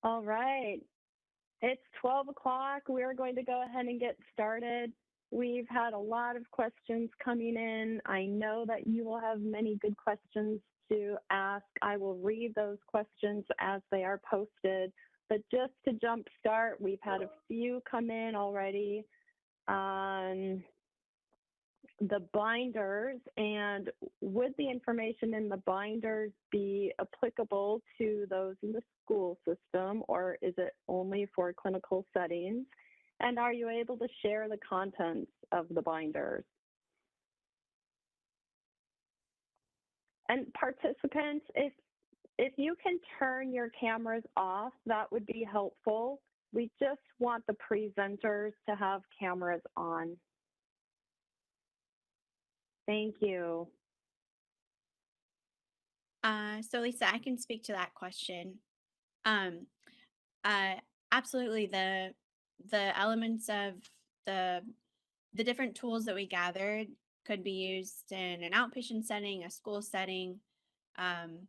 All right. It's 12 o'clock. We're going to go ahead and get started. We've had a lot of questions coming in. I know that you will have many good questions to ask. I will read those questions as they are posted. But just to jump start, we've had a few come in already on the binders, and would the information in the binders be applicable to those in the school system, or is it only for clinical settings? And are you able to share the contents of the binders? And participants, if you can turn your cameras off, that would be helpful. We just want the presenters to have cameras on. Thank you. So Lisa, I can speak to that question. Um, uh, Absolutely. The elements of the the different tools that we gathered could be used in an outpatient setting, a school setting, um,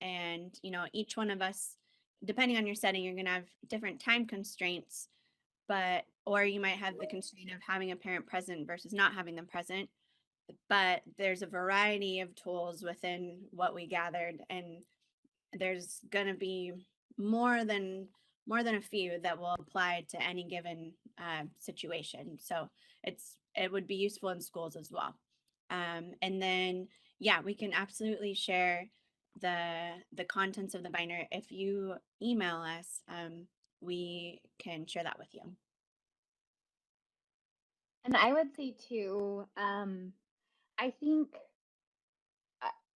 and each one of us, depending on your setting, you're going to have different time constraints, or you might have the constraint of having a parent present versus not having them present. But there's a variety of tools within what we gathered, and there's going to be more than a few that will apply to any given situation. So it would be useful in schools as well. And then yeah, we can absolutely share the contents of the binder. If you email us, we can share that with you. And I would say too, I think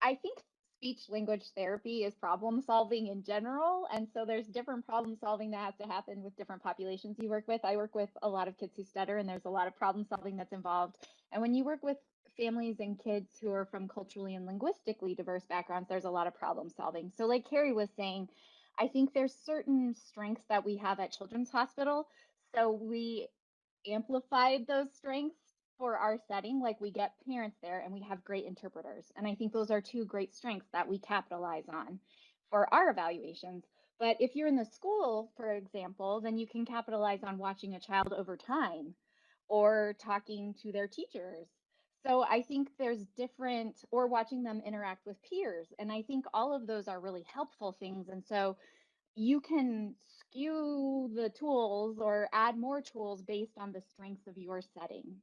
I think speech language therapy is problem solving in general. And so there's different problem solving that has to happen with different populations you work with. I work with a lot of kids who stutter, and there's a lot of problem solving that's involved. And when you work with families and kids who are from culturally and linguistically diverse backgrounds, there's a lot of problem solving. So, like Carrie was saying, I think there's certain strengths that we have at Children's Hospital. So we amplified those strengths for our setting. Like, we get parents there and we have great interpreters. And I think those are two great strengths that we capitalize on for our evaluations. But if you're in the school, for example, then you can capitalize on watching a child over time or talking to their teachers. So I think there's different, or watching them interact with peers. And I think all of those are really helpful things. And so you can skew the tools or add more tools based on the strengths of your setting.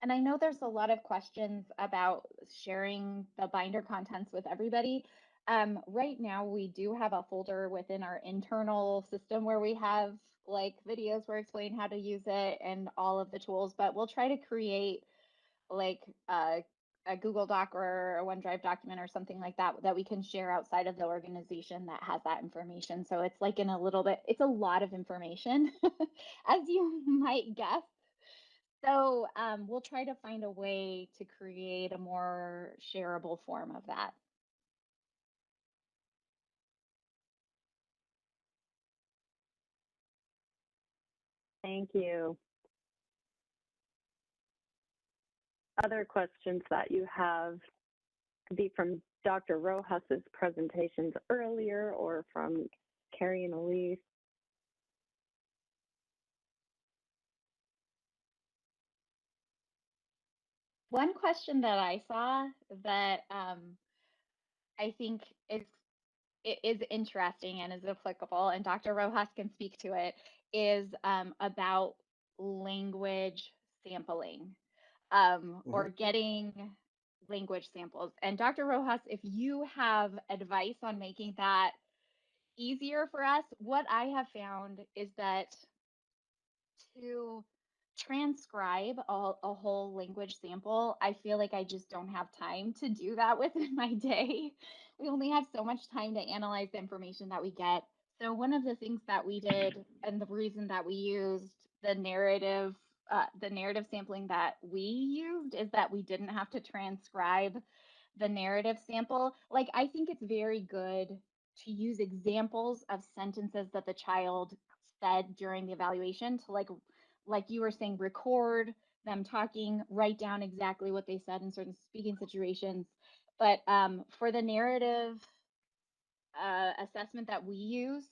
And I know there's a lot of questions about sharing the binder contents with everybody. Right now, we do have a folder within our internal system where we have like videos where I explain how to use it and all of the tools, but we'll try to create like a Google Doc or a OneDrive document or something like that that we can share outside of the organization that has that information. So it's like in a little bit, it's a lot of information, as you might guess. So we'll try to find a way to create a more shareable form of that. Thank you. Other questions that you have could be from Dr. Rojas's presentations earlier or from Carrie and Elise. One question that I saw that I think is interesting and is applicable, and Dr. Rojas can speak to it, is about language sampling or getting language samples. And Dr. Rojas, if you have advice on making that easier for us, what I have found is that to transcribe a whole language sample, I feel like I just don't have time to do that within my day. We only have so much time to analyze the information that we get. So one of the things that we did, and the reason that we used the narrative sampling that we used, is that we didn't have to transcribe the narrative sample. Like, I think it's very good to use examples of sentences that the child said during the evaluation to like you were saying, record them talking, write down exactly what they said in certain speaking situations. But for the narrative assessment that we use,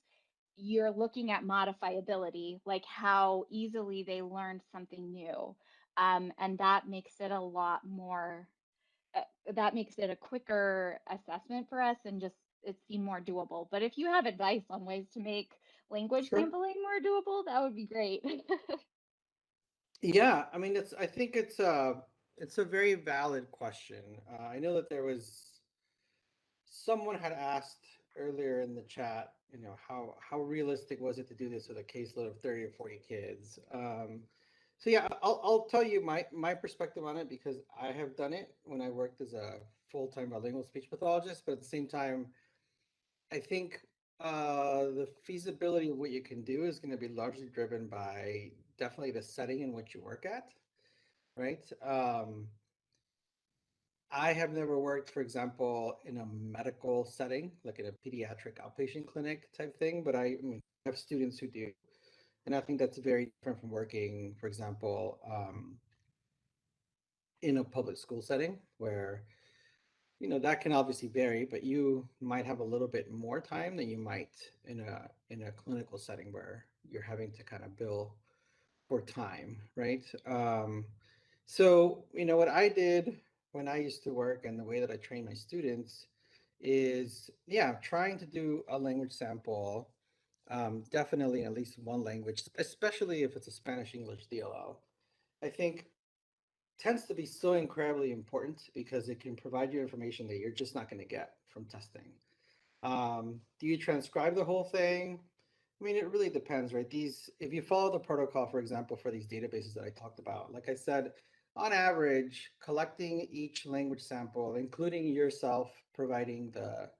you're looking at modifiability, like how easily they learned something new. And that makes it a lot more, that makes it a quicker assessment for us and just it seemed more doable. But if you have advice on ways to make language Sure. sampling more doable, that would be great. Yeah, I mean, I think it's a very valid question. I know that there was someone had asked earlier in the chat, how realistic was it to do this with a caseload of 30 or 40 kids? So yeah, I'll tell you my perspective on it because I have done it when I worked as a full-time bilingual speech pathologist, but at the same time, I think the feasibility of what you can do is going to be largely driven by definitely the setting in which you work at, right? I have never worked, for example, in a medical setting, like in a pediatric outpatient clinic type thing, but I mean, I have students who do. And I think that's very different from working, for example, in a public school setting where, that can obviously vary, but you might have a little bit more time than you might in a clinical setting where you're having to kind of bill for time, right? So, what I did when I used to work and the way that I train my students is, yeah, trying to do a language sample, definitely at least one language, especially if it's a Spanish English DLL. I think tends to be so incredibly important because it can provide you information that you're just not going to get from testing. Do you transcribe the whole thing? I mean, it really depends, right? If you follow the protocol, for example, for these databases that I talked about, like I said, on average, collecting each language sample, including yourself providing the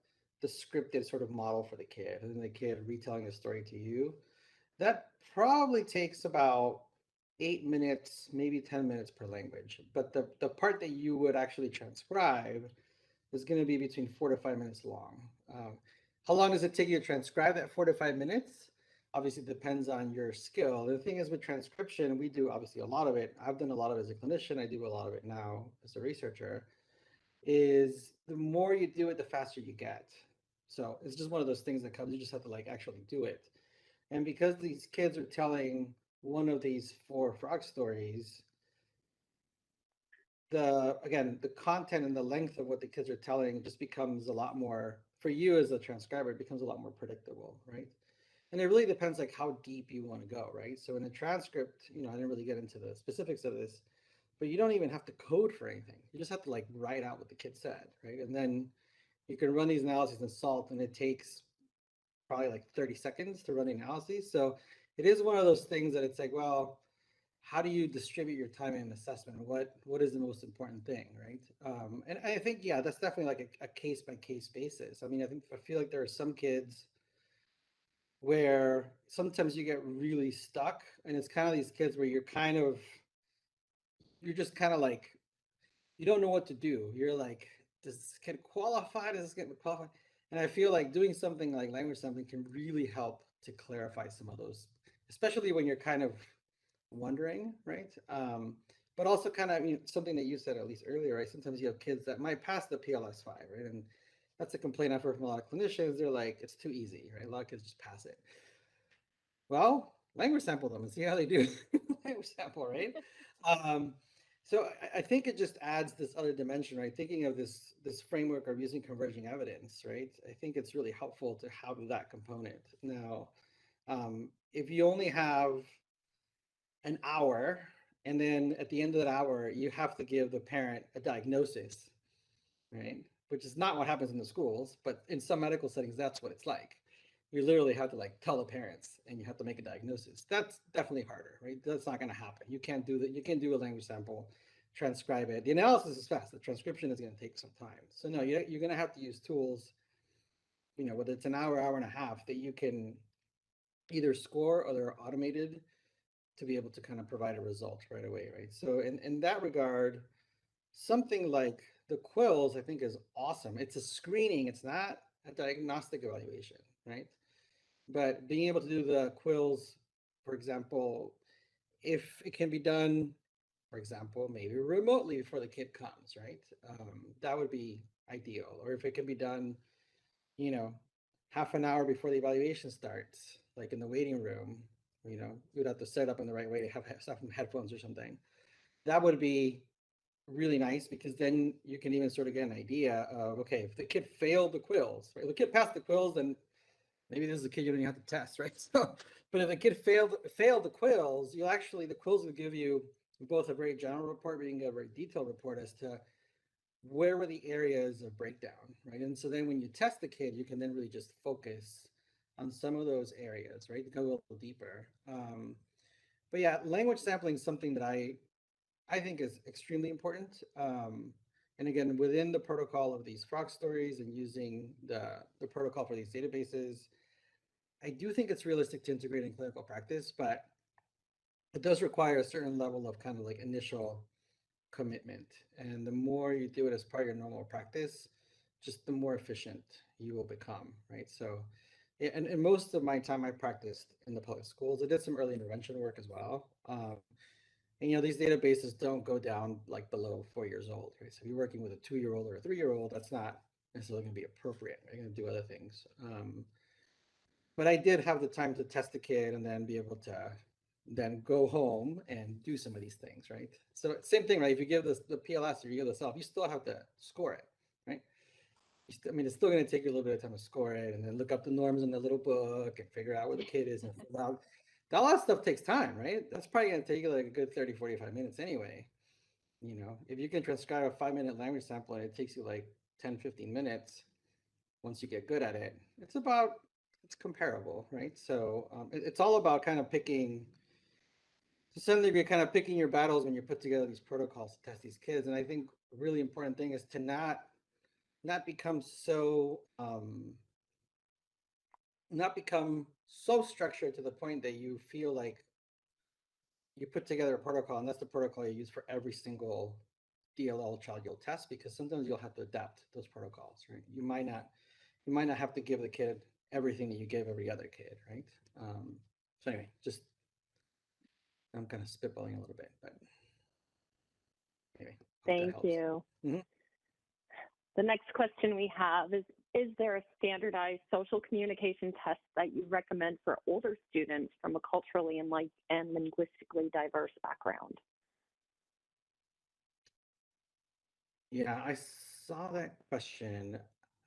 scripted sort of model for the kid, and the kid retelling the story to you, that probably takes about 8 minutes, maybe 10 minutes per language. But the part that you would actually transcribe is going to be between 4 to 5 minutes long. How long does it take you to transcribe that 4 to 5 minutes? Obviously, depends on your skill. The thing is with transcription, we do obviously a lot of it. I've done a lot of it as a clinician. I do a lot of it now as a researcher. Is the more you do it, the faster you get. So it's just one of those things that comes. You just have to like actually do it. And because these kids are telling one of these four frog stories, the content and the length of what the kids are telling just becomes a lot more, for you as a transcriber, it becomes a lot more predictable, right? And it really depends like how deep you want to go, right? So in a transcript, I didn't really get into the specifics of this, but you don't even have to code for anything. You just have to like write out what the kid said, right? And then you can run these analyses in Salt, and it takes probably like 30 seconds to run the analyses. So it is one of those things that it's like, well, how do you distribute your time in assessment? What is the most important thing, right? And I think, yeah, that's definitely like a case by case basis. I mean, I feel like there are some kids where sometimes you get really stuck, and it's kind of these kids where you're just kind of like, you don't know what to do. You're like, does this kid qualify? Does this kid qualify? And I feel like doing something like language sampling can really help to clarify some of those, especially when you're kind of wondering, right? But also kind of, something that you said at least earlier, right? Sometimes you have kids that might pass the PLS 5, right? And that's a complaint I've heard from a lot of clinicians. They're like, it's too easy, right? A lot of kids just pass it. Well, language sample them and see how they do. Language sample, right? Um, so I think it just adds this other dimension, right? Thinking of this framework of using converging evidence, right? I think it's really helpful to have that component. Now, if you only have an hour, and then at the end of that hour, you have to give the parent a diagnosis, right? Which is not what happens in the schools, but in some medical settings, that's what it's like. You literally have to like tell the parents and you have to make a diagnosis. That's definitely harder, right? That's not going to happen. You can't do that. You can't do a language sample, transcribe it. The analysis is fast. The transcription is going to take some time. So no, you're going to have to use tools, whether it's an hour, hour and a half, that you can either score or they're automated to be able to kind of provide a result right away, right? So in that regard, something like the quills, I think, is awesome. It's a screening. It's not a diagnostic evaluation, right? But being able to do the quills, for example, if it can be done, for example, maybe remotely before the kid comes, right? That would be ideal. Or if it can be done, you know, half an hour before the evaluation starts, like in the waiting room, you'd have to set up in the right way to have some headphones or something. That would be really nice because then you can even sort of get an idea of, okay, if the kid failed the quills, right? If the kid passed the quills, then maybe this is a kid you don't even have to test, right? So, but if the kid failed the quills, the quills will give you both a very general report, but you can get a very detailed report as to where were the areas of breakdown, right? And so then when you test the kid, you can then really just focus on some of those areas, right? To go a little deeper. But yeah, language sampling is something that I think is extremely important. And again, within the protocol of these frog stories and using the protocol for these databases, I do think it's realistic to integrate in clinical practice, but it does require a certain level of kind of like initial commitment. And the more you do it as part of your normal practice, just the more efficient you will become, right? So, and most of my time I practiced in the public schools. I did some early intervention work as well. And these databases don't go down like below 4 years old, right? So if you're working with a 2-year-old or a 3-year-old, that's not necessarily going to be appropriate. You're going to do other things. But I did have the time to test the kid and then be able to then go home and do some of these things, right? So same thing, right? If you give the PLS or you give the self, you still have to score it, right? I mean, it's still going to take you a little bit of time to score it and then look up the norms in the little book and figure out where the kid is and fill out. All that stuff takes time, right? That's probably going to take you like a good 30, 45 minutes anyway. If you can transcribe a 5-minute language sample and it takes you like 10, 15 minutes, once you get good at it, it's comparable, right? So it's all about kind of picking, to some degree, kind of picking your battles when you put together these protocols to test these kids. And I think a really important thing is to not become so structured to the point that you feel like you put together a protocol and that's the protocol you use for every single DLL child you'll test, because sometimes you'll have to adapt those protocols, right? You might not have to give the kid everything that you give every other kid, right? So anyway, just I'm kind of spitballing a little bit, but anyway. Thank you. Mhm. The next question we have is there a standardized social communication test that you recommend for older students from a culturally and linguistically diverse background? Yeah, I saw that question.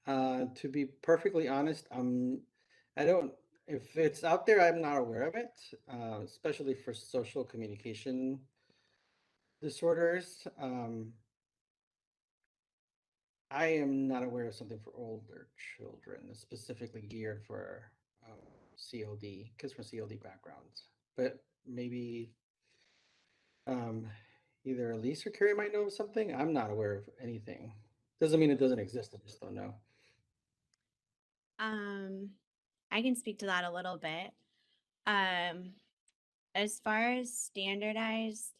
To be perfectly honest, I don't, if it's out there, I'm not aware of it, especially for social communication disorders. I am not aware of something for older children, specifically geared for CLD, kids from CLD backgrounds. But maybe either Elise or Carrie might know of something. I'm not aware of anything. Doesn't mean it doesn't exist. I just don't know. I can speak to that a little bit. As far as standardized,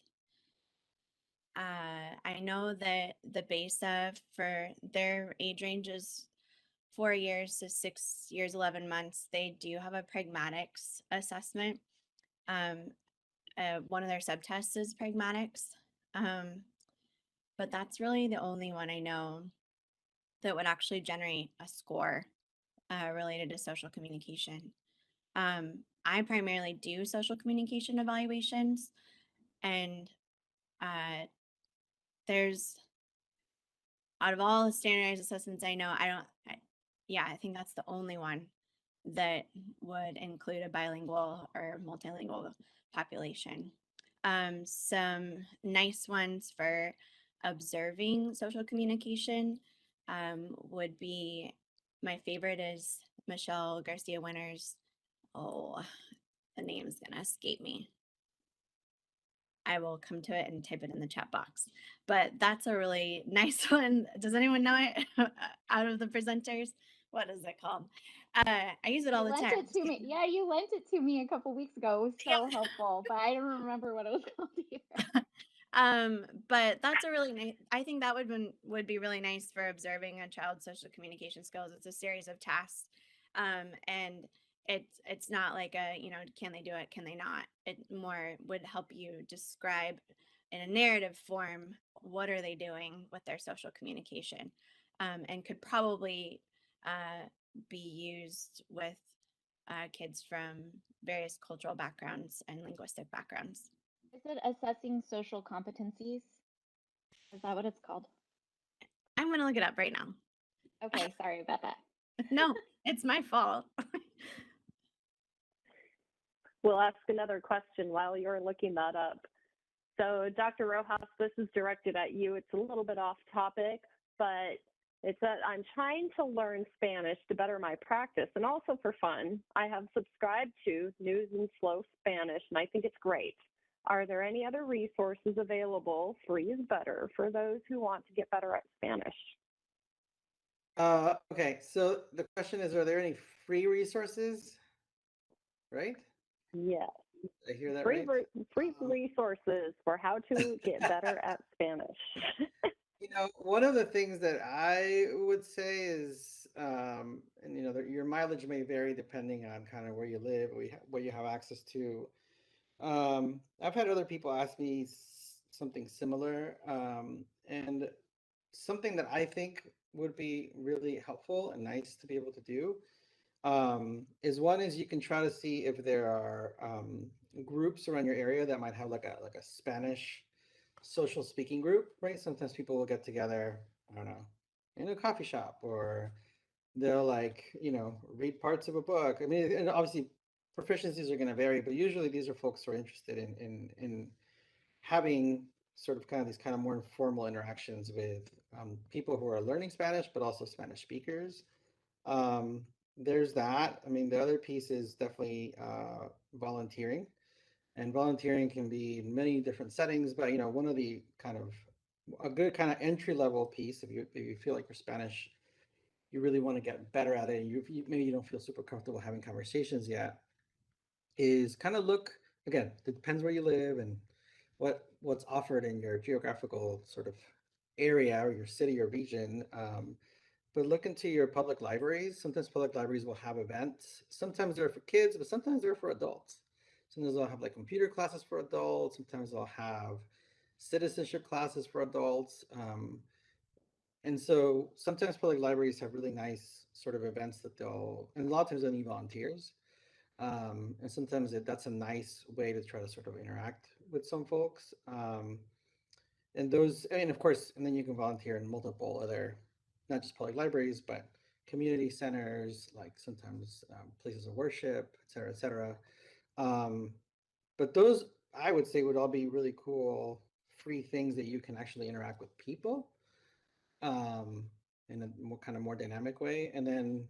I know that the base of for their age range is 4 years to 6 years, 11 months. They do have a pragmatics assessment. One of their subtests is pragmatics. But that's really the only one I know that would actually generate a score related to social communication. I primarily do social communication evaluations, and there's, out of all the standardized assessments I know, I think that's the only one that would include a bilingual or multilingual population. Some nice ones for observing social communication would be, my favorite is Michelle Garcia Winner's, the name's gonna escape me. I will come to it and type it in the chat box. But that's a really nice one. Does anyone know it out of the presenters? What is it called? I use it all the time. Lent it to me. Yeah, you lent it to me a couple weeks ago. It was so helpful, but I don't remember what it was called either. But that's a really nice. I think that would be really nice for observing a child's social communication skills. It's a series of tasks, and it's not like a can they do it, can they not. It more would help you describe in a narrative form what are they doing with their social communication, and could probably be used with kids from various cultural backgrounds and linguistic backgrounds. Is it assessing social competencies? Is that what it's called? I'm going to look it up right now. Okay, sorry about that. No, it's my fault. We'll ask another question while you're looking that up. So Dr. Rojas, this is directed at you. It's a little bit off topic, but it's that I'm trying to learn Spanish to better my practice and also for fun. I have subscribed to News in Slow Spanish, and I think it's great. Are there any other resources available, free is better, for those who want to get better at Spanish? Okay, so the question is, are there any free resources? Right? Yes. Did I hear that Free, right? free resources for how to get better at Spanish. One of the things that I would say is, and your mileage may vary depending on kind of where you live, what you have access to. I've had other people ask me something similar, and something that I think would be really helpful and nice to be able to do is you can try to see if there are groups around your area that might have like a Spanish social speaking group, right? Sometimes people will get together, I don't know, in a coffee shop, or they'll read parts of a book. I mean, and obviously proficiencies are going to vary, but usually these are folks who are interested in having sort of kind of these kind of more informal interactions with people who are learning Spanish, but also Spanish speakers. Um, there's that. I mean, the other piece is definitely volunteering. And volunteering can be in many different settings, but one of the kind of a good kind of entry level piece, if you feel like your Spanish, you really want to get better at it, and maybe you don't feel super comfortable having conversations yet, is kind of look again. It depends where you live and what's offered in your geographical sort of area or your city or region. But look into your public libraries. Sometimes public libraries will have events. Sometimes they're for kids, but sometimes they're for adults. Sometimes they'll have like computer classes for adults. Sometimes they'll have citizenship classes for adults. And so sometimes public libraries have really nice sort of events and a lot of times they need volunteers. And sometimes that's a nice way to try to sort of interact with some folks. And those, I mean, of course, and then you can volunteer in multiple other, not just public libraries, but community centers, like sometimes places of worship, et cetera, et cetera. But those, I would say, would all be really cool, free things that you can actually interact with people in a more dynamic way. And then,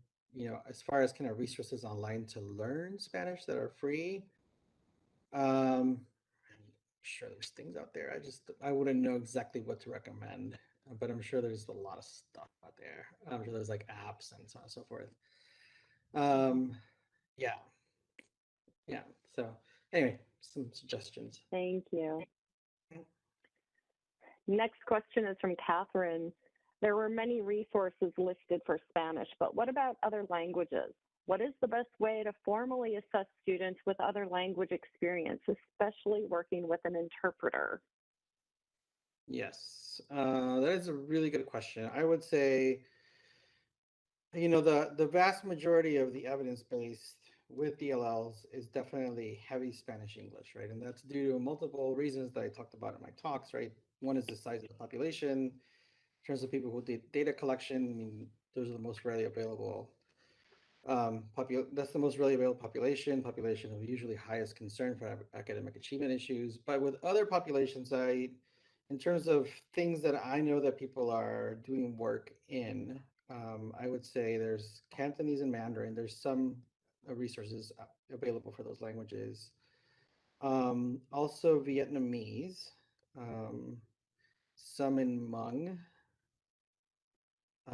as far as kind of resources online to learn Spanish that are free, I'm sure there's things out there. I wouldn't know exactly what to recommend, but I'm sure there's a lot of stuff out there. I'm sure there's like apps and so on and so forth. Yeah, yeah. So anyway, some suggestions. Thank you. Next question is from Catherine. There were many resources listed for Spanish, but what about other languages? What is the best way to formally assess students with other language experience, especially working with an interpreter? Yes, that is a really good question. I would say, the vast majority of the evidence-based with DLLs is definitely heavy Spanish English, right? And that's due to multiple reasons that I talked about in my talks, right? One is the size of the population. In terms of people who did data collection, I mean, those are the most readily available. That's the most readily available population of usually highest concern for academic achievement issues. But with other populations, in terms of things that I know that people are doing work in, I would say there's Cantonese and Mandarin. There's some resources available for those languages. Also Vietnamese, some in Hmong. I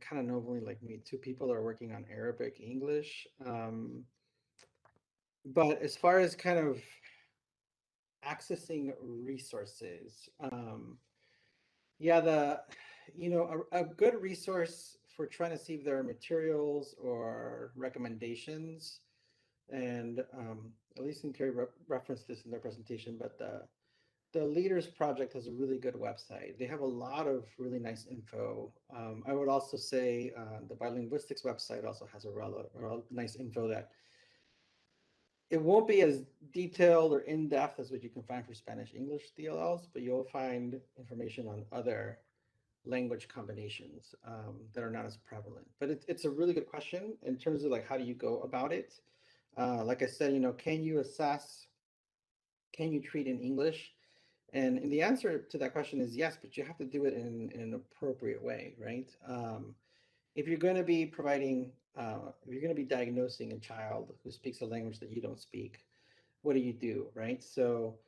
kind of know only like maybe two people are working on Arabic English. But as far as kind of accessing resources. Yeah, a good resource for trying to see if there are materials or recommendations, and Elise and Carrie referenced this in their presentation, but the Leaders Project has a really good website. They have a lot of really nice info. I would also say the Bilinguistics website also has a nice info that it won't be as detailed or in-depth as what you can find for Spanish English DLLs, but you'll find information on other language combinations that are not as prevalent. But it's a really good question in terms of like, how do you go about it? Like I said, can you assess, can you treat in English? And the answer to that question is yes, but you have to do it in an appropriate way, right? If you're going to be providing, if you're going to be diagnosing a child who speaks a language that you don't speak, what do, right? So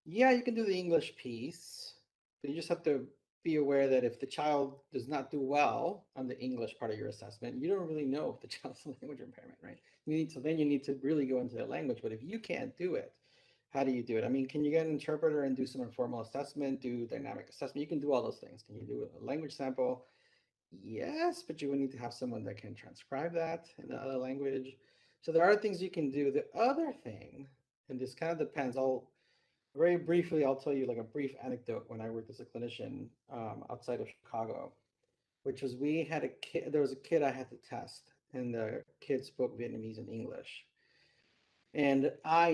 yeah, you can do the English piece, but you just have to be aware that if the child does not do well on the English part of your assessment, you don't really know if the child has a language impairment, right? Then you need to really go into the language. But if you can't do it, how do you do it? I mean, can you get an interpreter and do some informal assessment, do dynamic assessment? You can do all those things. Can you do a language sample? Yes, but you would need to have someone that can transcribe that in another language. So there are things you can do. The other thing, and this kind of depends, very briefly, I'll tell you like a brief anecdote when I worked as a clinician outside of Chicago, which was we had a kid, there was a kid I had to test, and the kid spoke Vietnamese and English. And I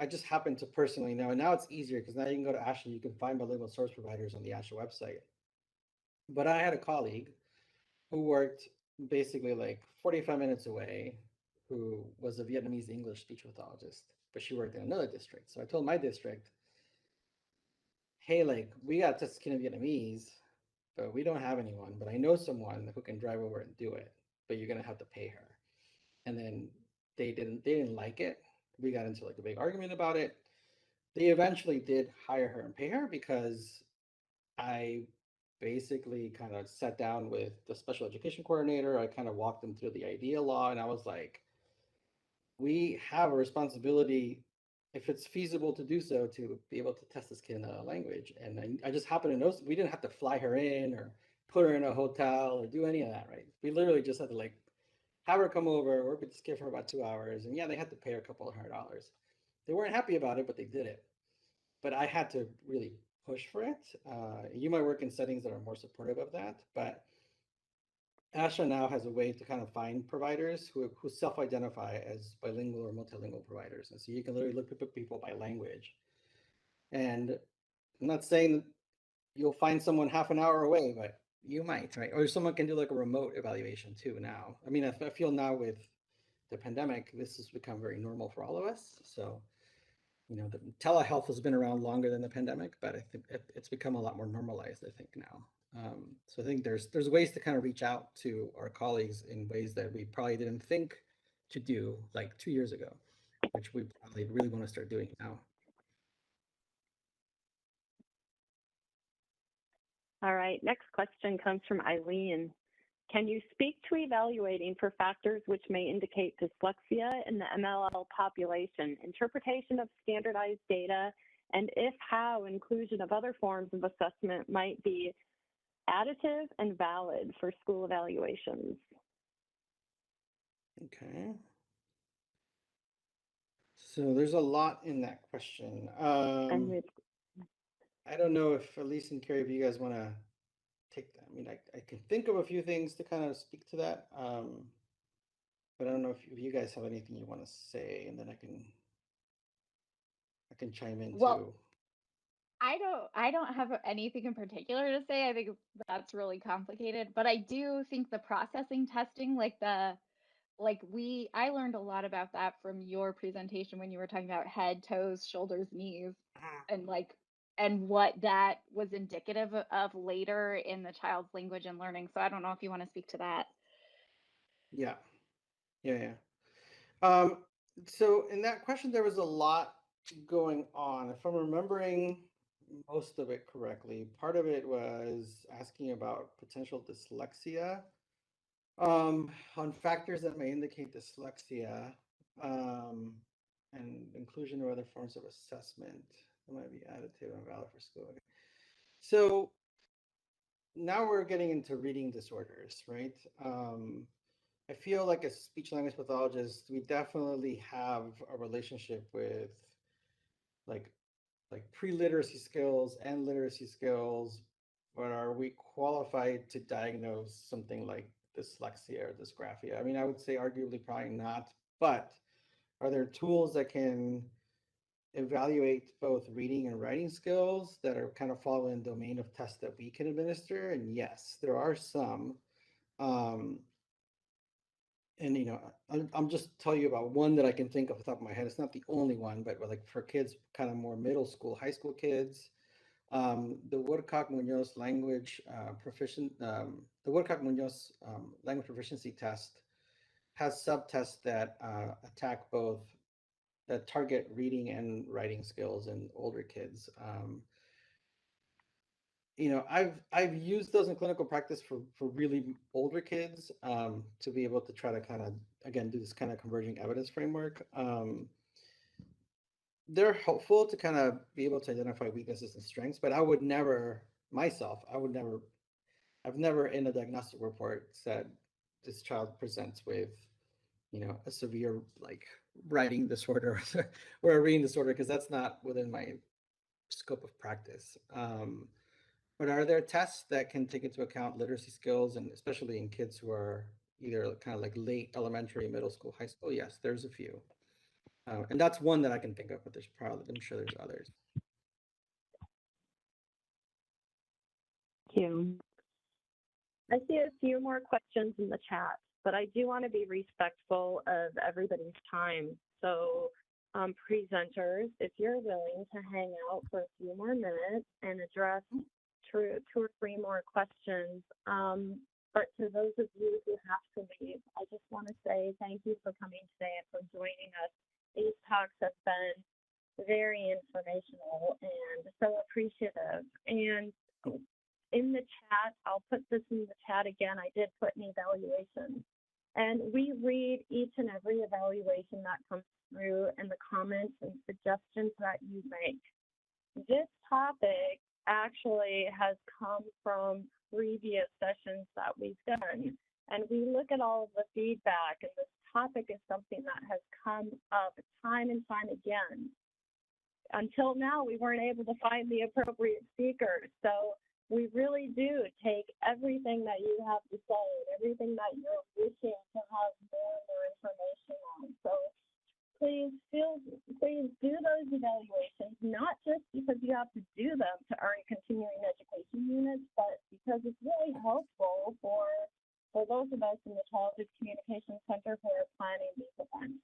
just happened to personally know, and now it's easier because now you can go to ASHA, you can find bilingual source providers on the ASHA website. But I had a colleague who worked basically like 45 minutes away, who was a Vietnamese English speech pathologist, but she worked in another district. So I told my district, hey, like we got to skin of Vietnamese, but we don't have anyone. But I know someone who can drive over and do it, but you're gonna have to pay her. And then they didn't like it. We got into like a big argument about it. They eventually did hire her and pay her because I basically kind of sat down with the special education coordinator. I kind of walked them through the IDEA law, and I was like, we have a responsibility, if it's feasible to do so, to be able to test this kid in a language. And I just happened to know we didn't have to fly her in or put her in a hotel or do any of that, right? We literally just had to like have her come over, work with this kid for about 2 hours. And yeah, they had to pay her a couple of $100. They weren't happy about it, but they did it. But I had to really push for it. You might work in settings that are more supportive of that, but ASHA now has a way to kind of find providers who self-identify as bilingual or multilingual providers. And so you can literally look at people by language. And I'm not saying that you'll find someone half an hour away, but you might, right? Or someone can do like a remote evaluation too now. I mean, I feel now with the pandemic, this has become very normal for all of us. So, the telehealth has been around longer than the pandemic, but I think it's become a lot more normalized, I think, now. So I think there's ways to kind of reach out to our colleagues in ways that we probably didn't think to do like 2 years ago, which we probably really want to start doing now. All right, next question comes from Eileen. Can you speak to evaluating for factors which may indicate dyslexia in the MLL population, interpretation of standardized data, and if how inclusion of other forms of assessment might be additive and valid for school evaluations? Okay. So there's a lot in that question. I don't know if Elise and Carrie, if you guys want to take that. I mean, I can think of a few things to kind of speak to that. But I don't know if you guys have anything you want to say, and then I can chime in too. I don't have anything in particular to say. I think that's really complicated, but I do think the processing testing, I learned a lot about that from your presentation when you were talking about head, toes, shoulders, knees, and what that was indicative of later in the child's language and learning. So I don't know if you want to speak to that. Yeah. So in that question, there was a lot going on. If I'm remembering most of it correctly, part of it was asking about potential dyslexia, on factors that may indicate dyslexia. and inclusion or other forms of assessment that might be additive and valid for school. Okay. So now we're getting into reading disorders, right? I feel like as speech language pathologists, we definitely have a relationship with like pre-literacy skills and literacy skills, but are we qualified to diagnose something like dyslexia or dysgraphia? I mean, I would say arguably probably not, but are there tools that can evaluate both reading and writing skills that are kind of fall in the domain of tests that we can administer? And yes, there are some. Um, and I'm just tell you about one that I can think of off the top of my head. It's not the only one, but like for kids, kind of more middle school, high school kids, the Woodcock Munoz language the Woodcock Munoz language proficiency test has subtests that attack both that target reading and writing skills in older kids. I've used those in clinical practice for really older kids to be able to try to kind of again do this kind of converging evidence framework. They're helpful to kind of be able to identify weaknesses and strengths, but I would never myself, I've never in a diagnostic report said this child presents with, a severe like writing disorder or a reading disorder, because that's not within my scope of practice. But are there tests that can take into account literacy skills, and especially in kids who are either kind of like late elementary, middle school, high school? Yes, there's a few. And that's one that I can think of, but there's probably, I'm sure there's others. Thank you. I see a few more questions in the chat, but I do want to be respectful of everybody's time. So presenters, if you're willing to hang out for a few more minutes and address two or three more questions. But to those of you who have to leave, I just want to say thank you for coming today and for joining us. These talks have been very informational and so appreciative. And in the chat, I'll put this in the chat again, I did put an evaluation. And we read each and every evaluation that comes through and the comments and suggestions that you make. This topic actually has come from previous sessions that we've done. And we look at all of the feedback, and this topic is something that has come up time and time again. Until now, we weren't able to find the appropriate speakers. So we really do take everything that you have to say, everything that you're wishing to have more and more information on. So please do those evaluations, not just because you have to do them to earn continuing education units, but because it's really helpful for those of us in the Childhood Communication Center who are planning these events.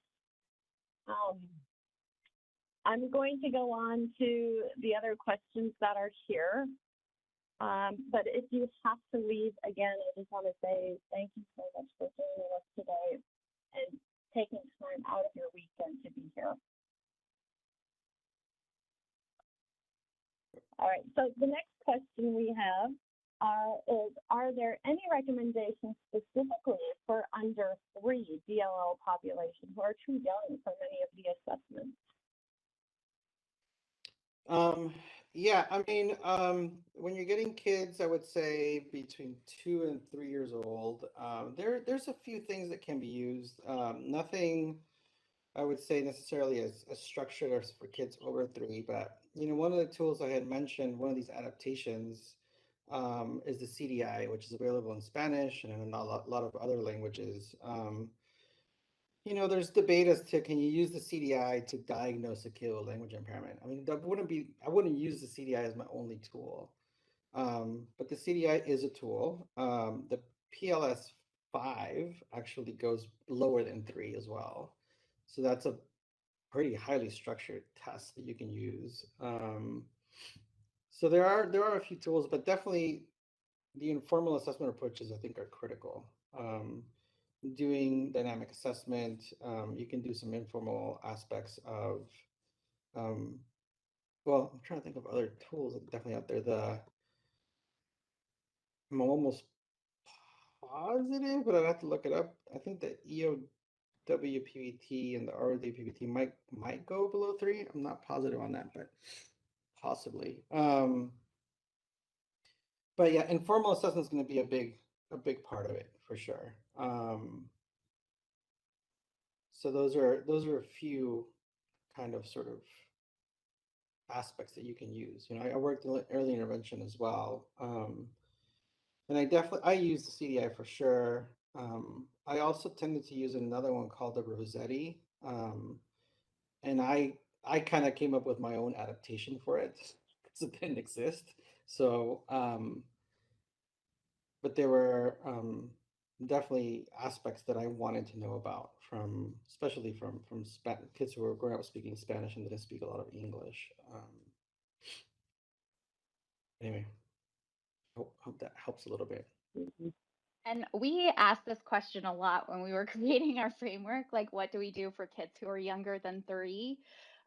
I'm going to go on to the other questions that are here. But if you have to leave, again, I just want to say thank you so much for joining us today and taking time out of your weekend to be here. All right, so the next question we have is, are there any recommendations specifically for under 3 DLL population who are too young for many of the assessments? Yeah, I mean, when you're getting kids, I would say between 2 and 3 years old, there's a few things that can be used. Nothing I would say necessarily as structured as for kids over 3, but one of the tools I had mentioned, one of these adaptations, is the CDI, which is available in Spanish and in a lot of other languages. There's debate as to can you use the CDI to diagnose acute language impairment. I mean, I wouldn't use the CDI as my only tool, but the CDI is a tool. The PLS-5 actually goes lower than 3 as well, so that's a pretty highly structured test that you can use. So there are a few tools, but definitely the informal assessment approaches I think are critical. Doing dynamic assessment, you can do some informal aspects of, well, I'm trying to think of other tools that are definitely out there. I'm almost positive, but I'd have to look it up. I think the WPVT and the ROWPVT might go below 3. I'm not positive on that, but possibly. But yeah, informal assessment is going to be a big part of it for sure. So those are a few kind of sort of aspects that you can use. You know, I worked in early intervention as well, and I use the CDI for sure. I also tended to use another one called the Rossetti, and I kind of came up with my own adaptation for it because it didn't exist. So, but there were definitely aspects that I wanted to know about especially from kids who were growing up speaking Spanish and didn't speak a lot of English. Anyway, hope that helps a little bit. Mhm. And we asked this question a lot when we were creating our framework, like what do we do for kids who are younger than 3?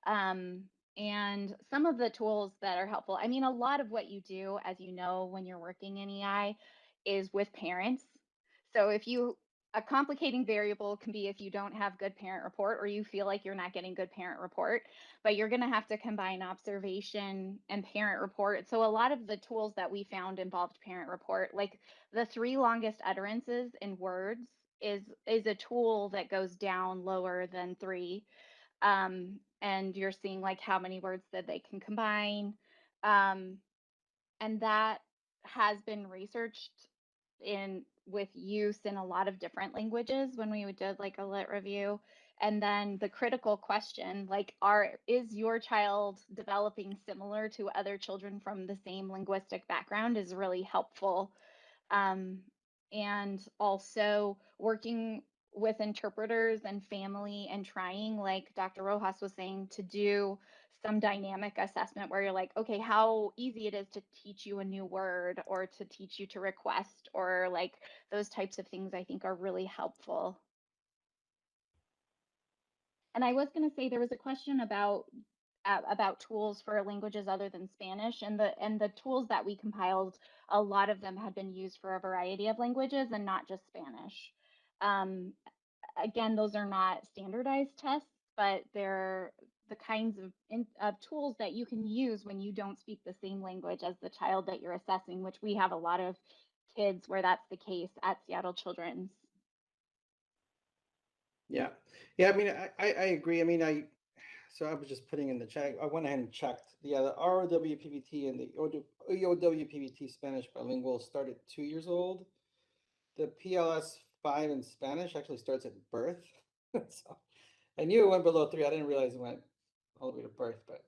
And some of the tools that are helpful, I mean, a lot of what you do, as you know, when you're working in EI is with parents. So a complicating variable can be if you don't have good parent report or you feel like you're not getting good parent report, but you're going to have to combine observation and parent report. So a lot of the tools that we found involved parent report, like the 3 longest utterances in words is a tool that goes down lower than 3. And you're seeing like how many words that they can combine. And that has been researched with use in a lot of different languages when we did like a lit review. And then the critical question, like, is your child developing similar to other children from the same linguistic background, is really helpful. And also working with interpreters and family and trying, like Dr. Rojas was saying, to do some dynamic assessment where you're like, okay, how easy it is to teach you a new word or to teach you to request, or like those types of things I think are really helpful. And I was going to say there was a question about tools for languages other than Spanish, and the tools that we compiled, a lot of them had been used for a variety of languages and not just Spanish. Again, those are not standardized tests, but they're the kinds of tools that you can use when you don't speak the same language as the child that you're assessing, which we have a lot of kids where that's the case at Seattle Children's. Yeah, yeah. I mean, I agree. I mean, so I was just putting in the chat. I went ahead and checked. Yeah, the ROWPVT and the EOWPVT Spanish bilingual start at 2 years old. The PLS 5 in Spanish actually starts at birth. So I knew it went below 3. I didn't realize it went all the way to birth. But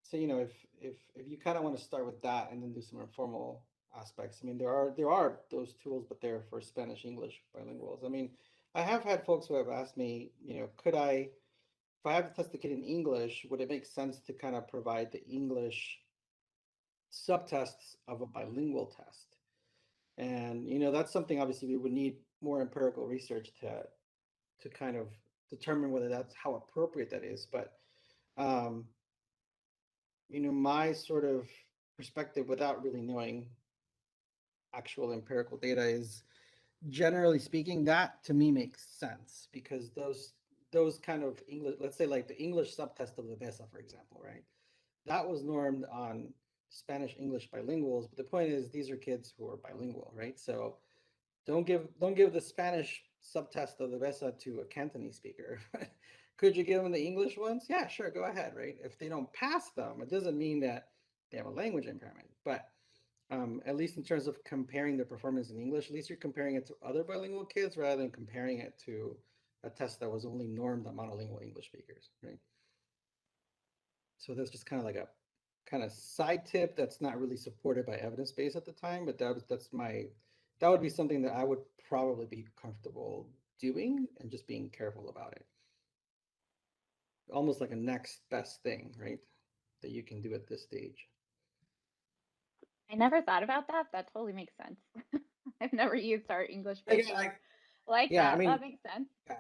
so you know, if you kind of want to start with that and then do some informal aspects, I mean, there are those tools, but they're for Spanish English bilinguals. I mean, I have had folks who have asked me, you know, if I have to test the kid in English, would it make sense to kind of provide the English subtests of a bilingual test? And you know, that's something obviously we would need more empirical research to kind of determine whether that's how appropriate that is. But you know, my sort of perspective without really knowing actual empirical data is, generally speaking, that to me makes sense, because those kind of English, let's say like the English subtest of the BESA, for example, right? That was normed on Spanish English bilinguals, but the point is these are kids who are bilingual, right? So don't give the Spanish subtest of the BESA to a Cantonese speaker. Could you give them the English ones? Yeah, sure, go ahead, right? If they don't pass them, it doesn't mean that they have a language impairment, but at least in terms of comparing their performance in English, at least you're comparing it to other bilingual kids rather than comparing it to a test that was only normed on monolingual English speakers, right? So that's just kind of like a kind of side tip that's not really supported by evidence base at the time, but that would be something that I would probably be comfortable doing and just being careful about it. Almost like a next best thing, right? That you can do at this stage. I never thought about that. That totally makes sense. I've never used our English base like yeah, that. I mean, That makes sense. yeah.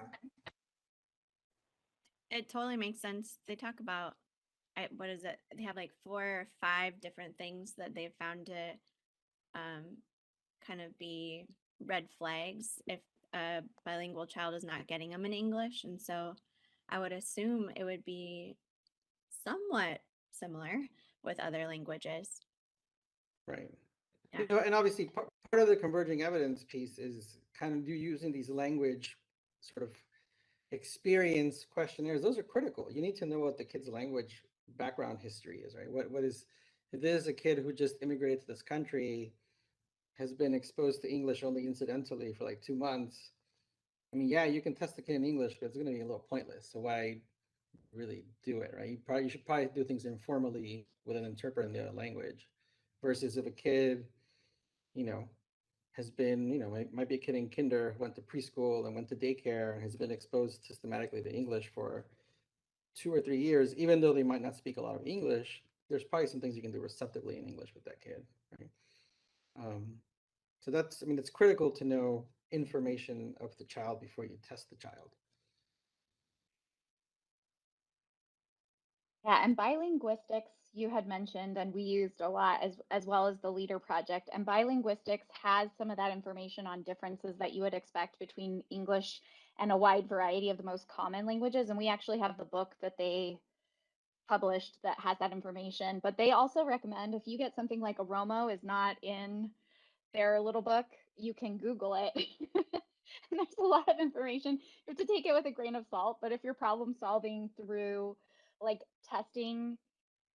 It totally makes sense. They talk about what is it? They have like 4 or 5 different things that they've found to kind of be red flags if a bilingual child is not getting them in English. And so I would assume it would be somewhat similar with other languages. Right. Yeah. You know, and obviously part of the converging evidence piece is kind of you using these language sort of experience questionnaires. Those are critical. You need to know what the kid's language background history is, right? What is, if there's a kid who just immigrated to this country, has been exposed to English only incidentally for like 2 months. I mean, yeah, you can test the kid in English, but it's going to be a little pointless. So why really do it, right? You should probably do things informally with an interpreter in the other language, versus if a kid, you know, has been, you know, might be a kid in kinder, went to preschool and went to daycare and has been exposed systematically to English for 2 or 3 years, even though they might not speak a lot of English, there's probably some things you can do receptively in English with that kid, right? So that's, I mean, it's critical to know information of the child before you test the child. Yeah, and bilinguistics you had mentioned, and we used a lot as well as the Leader project. And bilinguistics has some of that information on differences that you would expect between English and a wide variety of the most common languages. And we actually have the book that they published that has that information. But they also recommend if you get something like Oromo is not in their little book, you can Google it. And there's a lot of information. You have to take it with a grain of salt. But if you're problem solving through like testing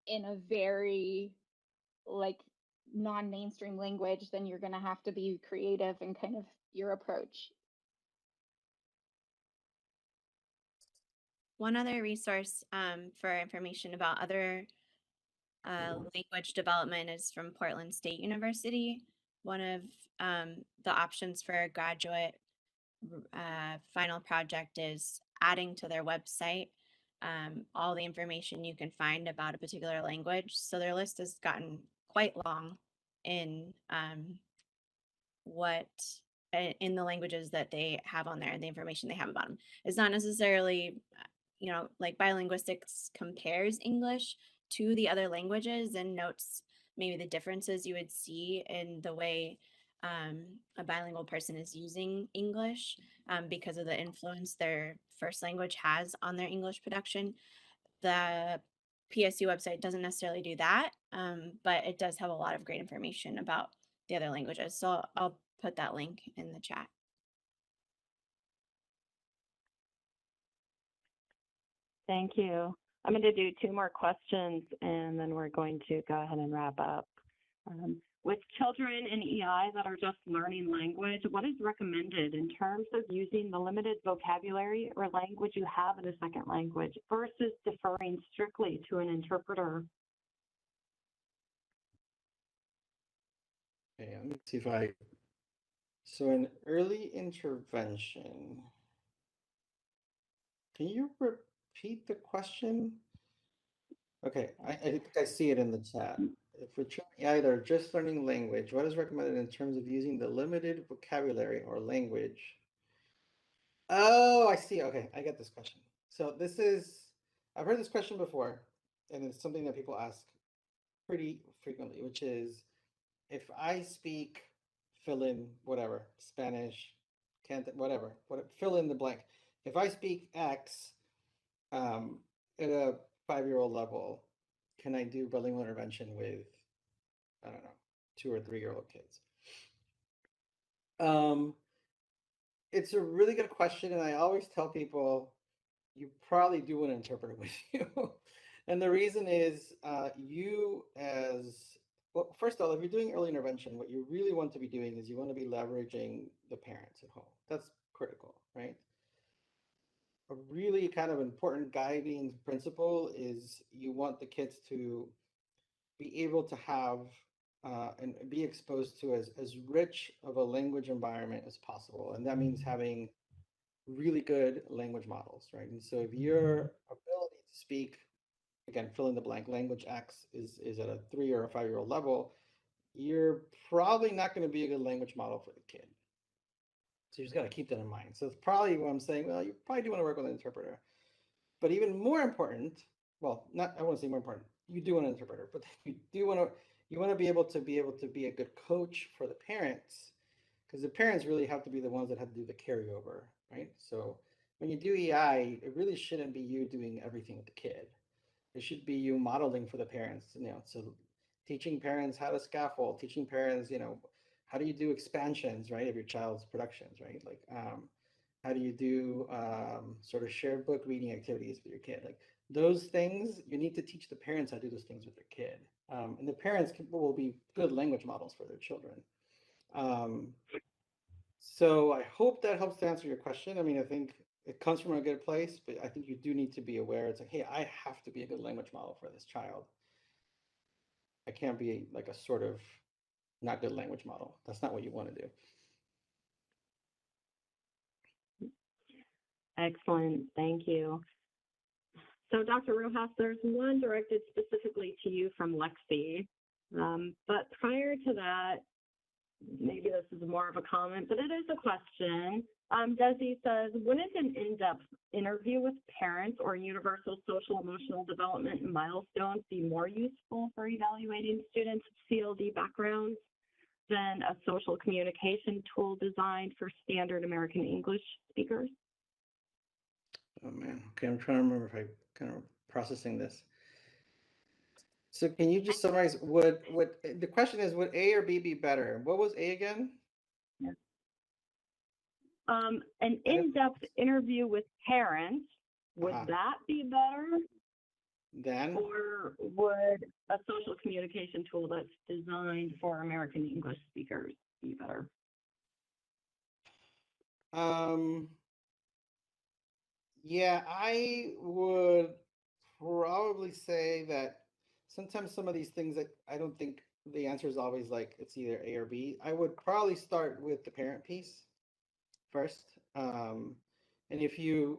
in a very like non-mainstream language, then you're going to have to be creative in kind of your approach. One other resource for information about other language development is from Portland State University. One of the options for a graduate final project is adding to their website all the information you can find about a particular language. So their list has gotten quite long in what in the languages that they have on there and the information they have about them. It's not necessarily, you know, like Bilinguistics compares English to the other languages and notes maybe the differences you would see in the way a bilingual person is using English because of the influence their first language has on their English production. The PSU website doesn't necessarily do that, but it does have a lot of great information about the other languages. So I'll put that link in the chat. Thank you. I'm going to do 2 more questions and then we're going to go ahead and wrap up. With children in EI that are just learning language, what is recommended in terms of using the limited vocabulary or language you have in a second language versus deferring strictly to an interpreter? Okay, let me see if I, so an early intervention, can you repeat the question? Okay, I think I see it in the chat. If we're trying either just learning language, what is recommended in terms of using the limited vocabulary or language? Oh, I see. Okay, I get this question. So this is, I've heard this question before, and it's something that people ask pretty frequently, which is, if I speak, fill in whatever, Spanish, can't, whatever, fill in the blank. If I speak X at a 5-year-old level, can I do bilingual intervention with, I don't know, 2 or 3-year-old kids? It's a really good question, and I always tell people you probably do want an interpreter with you. And the reason is you as, well, first of all, if you're doing early intervention, what you really want to be doing is you want to be leveraging the parents at home. That's critical, right? A really kind of important guiding principle is you want the kids to be able to have and be exposed to as rich of a language environment as possible. And that means having really good language models, right? And so if your ability to speak, again, fill in the blank, language X is at a 3 or a 5-year-old level, you're probably not going to be a good language model for the kid. So you just got to keep that in mind. So it's probably what I'm saying, well, you probably do want to work with an interpreter. But even more important, well, not, I want to say more important, you do want an interpreter, but you do want to, you want to be able to be a good coach for the parents, because the parents really have to be the ones that have to do the carryover, right? So when you do EI, it really shouldn't be you doing everything with the kid. It should be you modeling for the parents, so teaching parents how to scaffold, teaching parents, how do you do expansions, right, of your child's productions, right? Like, how do you do sort of shared book reading activities with your kid? Like those things, you need to teach the parents how to do those things with their kid. And the parents will be good language models for their children. So I hope that helps to answer your question. I mean, I think it comes from a good place, but I think you do need to be aware. It's like, hey, I have to be a good language model for this child. I can't be like a sort of not good language model. That's not what you want to do. Excellent. Thank you. So Dr. Rojas, there's one directed specifically to you from Lexi. But prior to that, maybe this is more of a comment, but it is a question. Desi says, wouldn't an in-depth interview with parents or universal social emotional development milestones be more useful for evaluating students' CLD backgrounds than a social communication tool designed for standard American English speakers? Oh man, okay, I'm trying to remember if I kind of processing this. So can you just summarize would the question is, would A or B be better? What was A again? Yes. An in-depth interview with parents, would that be better? Then? Or would a social communication tool that's designed for American English speakers be better? Yeah, I would probably say that sometimes some of these things that I don't think the answer is always like it's either A or B. I would probably start with the parent piece first. And if you're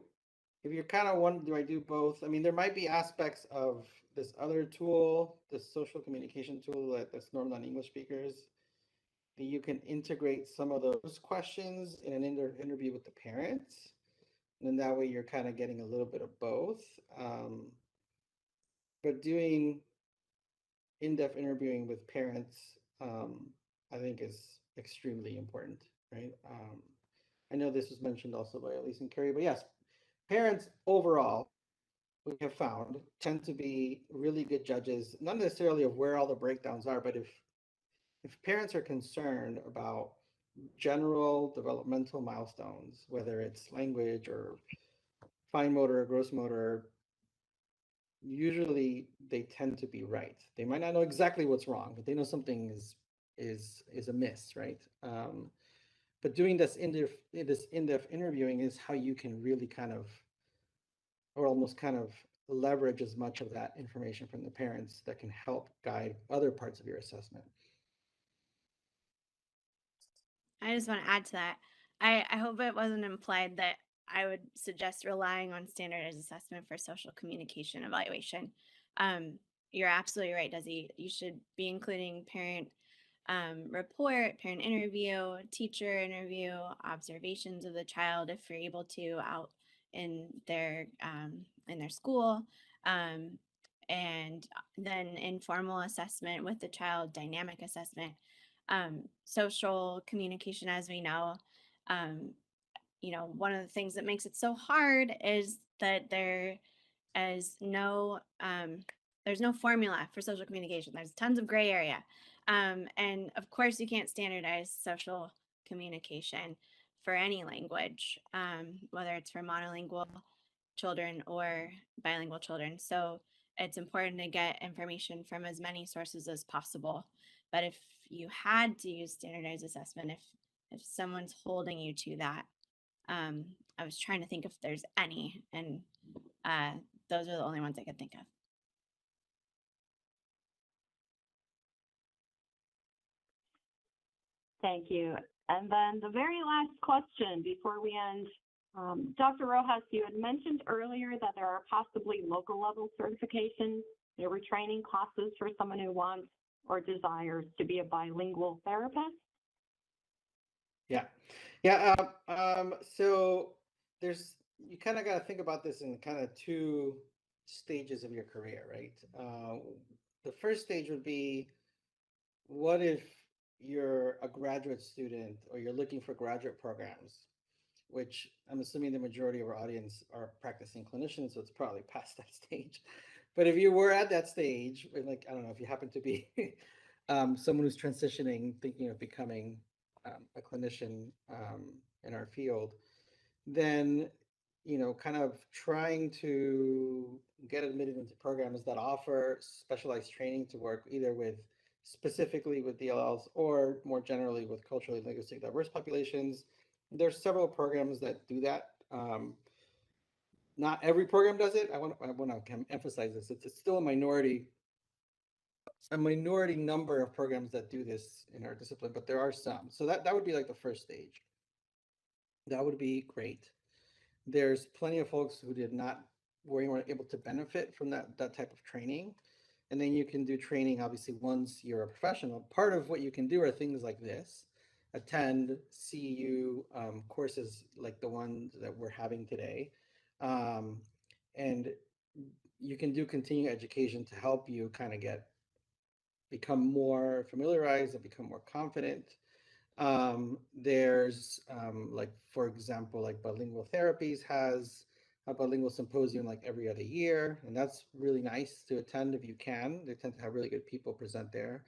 kind of wondering, do I do both? I mean, there might be aspects of this other tool, this social communication tool that's normal on English speakers, that you can integrate some of those questions in an interview with the parents. And then that way you're kind of getting a little bit of both. But doing in-depth interviewing with parents, I think is extremely important, right? I know this was mentioned also by Elise and Carrie, but yes, parents overall, we have found, tend to be really good judges, not necessarily of where all the breakdowns are, but if parents are concerned about general developmental milestones, whether it's language or fine motor, gross motor, usually they tend to be right. They might not know exactly what's wrong, but they know something is amiss, right? But doing this in-depth interviewing is how you can really kind of, or almost kind of leverage as much of that information from the parents that can help guide other parts of your assessment. I just want to add to that. I hope it wasn't implied that I would suggest relying on standardized assessment for social communication evaluation. You're absolutely right, Desi. You should be including parent report, parent interview, teacher interview, observations of the child if you're able to out in their school, and then informal assessment with the child, dynamic assessment. Social communication, as we know, one of the things that makes it so hard is that there's no formula for social communication. There's tons of gray area. And of course, you can't standardize social communication for any language, whether it's for monolingual children or bilingual children. So it's important to get information from as many sources as possible. But if you had to use standardized assessment, if someone's holding you to that, I was trying to think if there's any, and those are the only ones I could think of. Thank you. And then the very last question before we end, Dr. Rojas, you had mentioned earlier that there are possibly local level certifications, retraining classes for someone who wants or desires to be a bilingual therapist. Yeah. So you kind of got to think about this in kind of two stages of your career, right? The first stage would be, what if you're a graduate student or you're looking for graduate programs, which I'm assuming the majority of our audience are practicing clinicians, so it's probably past that stage. But if you were at that stage, like, I don't know, if you happen to be someone who's transitioning, thinking of becoming a clinician in our field, then, kind of trying to get admitted into programs that offer specialized training to work either with specifically with DLLs or more generally with culturally linguistic diverse populations. There's several programs that do that. Not every program does it. I want to emphasize this. It's still a minority number of programs that do this in our discipline, but there are some. So that would be like the first stage. That would be great. There's plenty of folks who weren't able to benefit from that type of training. And then you can do training, obviously, once you're a professional. Part of what you can do are things like this, attend CEU courses like the ones that we're having today. And you can do continuing education to help you kind of become more familiarized and become more confident. There's like, for example, like Bilingual Therapies has a bilingual symposium like every other year, and that's really nice to attend if you can. They tend to have really good people present there.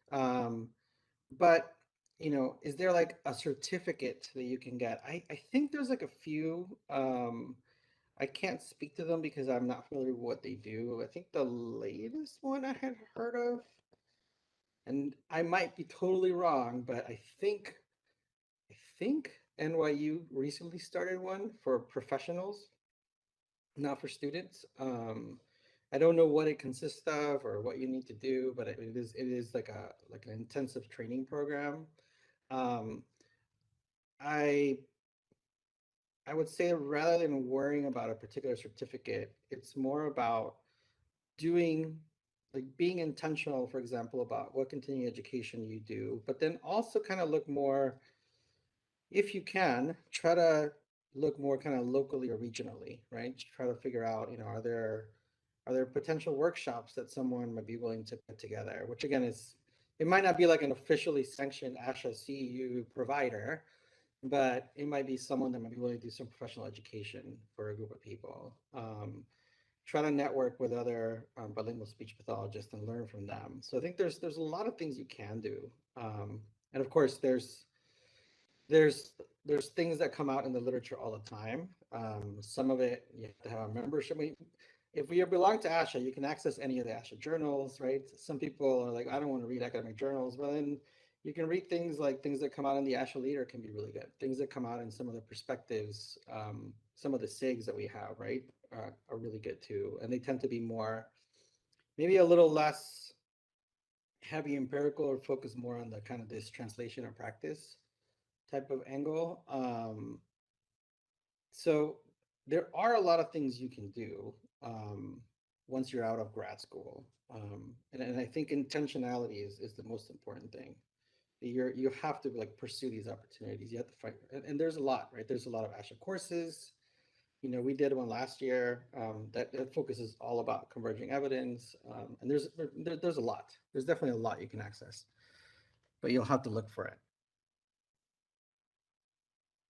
But is there like a certificate that you can get? I think there's like a few. I can't speak to them because I'm not familiar with what they do. I think the latest one I had heard of, and I might be totally wrong, but I think NYU recently started one for professionals, not for students. I don't know what it consists of or what you need to do, but it is like an intensive training program. Um, I I would say rather than worrying about a particular certificate, it's more about doing like being intentional, for example, about what continuing education you do, but then also kind of look more, if you can, try to look more kind of locally or regionally, right? Try to figure out, are there potential workshops that someone might be willing to put together, which again it might not be like an officially sanctioned ASHA CEU provider, but it might be someone that might be willing to do some professional education for a group of people. Try to network with other bilingual speech pathologists and learn from them. So I think there's a lot of things you can do. And of course, there's things that come out in the literature all the time. Some of it you have to have a membership. If we belong to ASHA, you can access any of the ASHA journals, right? Some people are like, I don't want to read academic journals. Well, then you can read things that come out in the ASHA Leader can be really good. Things that come out in some of the perspectives, some of the SIGs that we have, right, are really good too. And they tend to be maybe a little less heavy empirical or focus more on the kind of this translation and practice type of angle. So there are a lot of things you can do once you're out of grad school. And I think intentionality is the most important thing. You have to like pursue these opportunities. You have to find, and there's a lot, right? There's a lot of ASHA courses. We did one last year that focuses all about converging evidence. And there's a lot. There's definitely a lot you can access, but you'll have to look for it.